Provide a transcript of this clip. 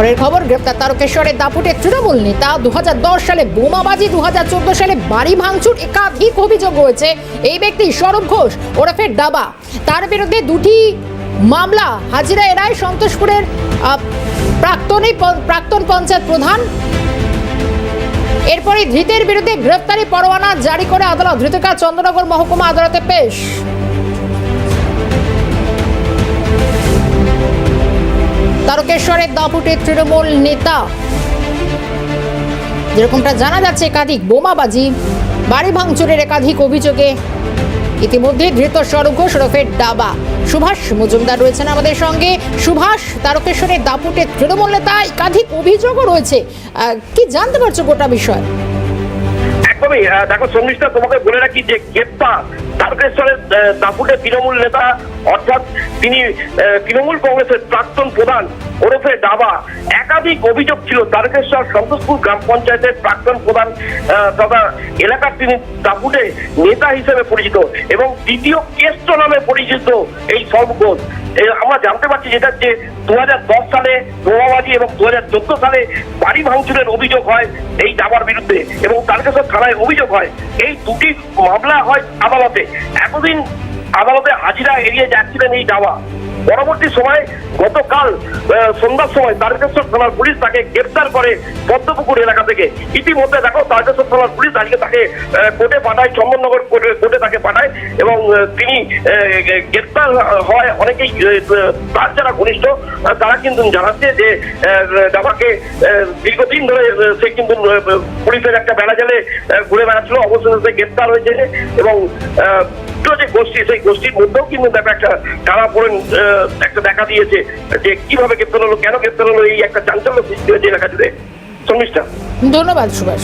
পরের খবর, গ্রেপ্তার তারকেশ্বরের দাপুটে তৃণমূল নেতা। 2010 সালে বোমাবাজি, 2014 সালে বাড়ি ভাঙচুর, একাধিক অভিযোগ রয়েছে এই ব্যক্তি সৌরভ ঘোষ ওরফে ডাবা। তার বিরুদ্ধে দুটি মামলা। হাজিরা এরাই সন্তোষপুরের প্রাক্তন পঞ্চায়েত প্রধান। এরপরে ধৃতের বিরুদ্ধে গ্রেফতারি পরোয়ানা জারি করে আদালত। ধৃতকে চন্দ্রনগর মহকুমা আদালতে পেশ। তারকেশ্বরের দাপুটে তৃণমূল নেতা। যেরকমটা জানা যাচ্ছে, একাধিক বোমাবাজি, বাড়ি ভাঙচুরের একাধিক অভিযোগে ইতিমধ্যে ধৃত সৌরভ ঘোষ ওরফে ডাবা। সুভাষ মজুমদার রয়েছেন আমাদের সঙ্গে। সুভাষ, তারকেশ্বরের দাপুটে তৃণমূল নেতা, একাধিক অভিযোগও রয়েছে, কি জানতে পারছো গোটা বিষয়? একদমই। দেখো শর্মিষ্ঠা, তোমাকে বলে রাখি যে গ্রেপ্তার তারকেশ্বরের দাপুটে তৃণমূল নেতা, অর্থাৎ তিনি তৃণমূল কংগ্রেসের প্রাক্তন প্রধান ওরফে ডাবা। একাধিক অভিযোগ ছিল। তারকেশ্বর সন্তোষপুর গ্রাম পঞ্চায়েতের প্রাক্তন প্রধান তথা এলাকার তিনি দাপুটে নেতা হিসেবে পরিচিত এবং দ্বিতীয় কেষ্ট নামে পরিচিত এই সৌরভ ঘোষ। আমরা জানতে পারছি যেটা যে 2010 সালে বোমাবাজি এবং 2014 সালে বাড়ি ভাঙচুরের অভিযোগ হয় এই ডাবার বিরুদ্ধে এবং তারকেশ্বর থানায় অভিযোগ হয়। এই দুটি মামলা হয় আদালতে। এতদিন আদালতে হাজিরা এড়িয়ে যাচ্ছিলেন এই ডাবা। পরবর্তী সময় গতকাল সন্ধ্যার সময় তারকেশ্বর থানার পুলিশ তাকে গ্রেপ্তার করে পদ্মপুকুর এলাকা থেকে। ইতিমধ্যে দেখো তারকেশ্বর থানার পুলিশ আজকে তাকে কোর্টে পাঠায়, চন্দননগর কোর্টে তাকে পাঠায় এবং তিনি গ্রেপ্তার হয়। অনেকেই তার যারা ঘনিষ্ঠ তারা কিন্তু জানাচ্ছে যে ডাবাকে দীর্ঘদিন ধরে সে কিন্তু পুলিশের একটা বেড়া জালে ঘুরে বেড়াচ্ছিল, অবশেষে গ্রেপ্তার হয়েছে এবং যে গোষ্ঠী, সেই গোষ্ঠীর মধ্যেও কিন্তু দেখো একটা টানাপোড়েন একটা দেখা দিয়েছে যে কিভাবে গ্রেপ্তার হলো, কেন গ্রেপ্তার হলো, এই একটা চাঞ্চল্য সৃষ্টি হয়েছে এলাকা জুড়ে। শর্মিষ্ঠা, ধন্যবাদ সুভাষ।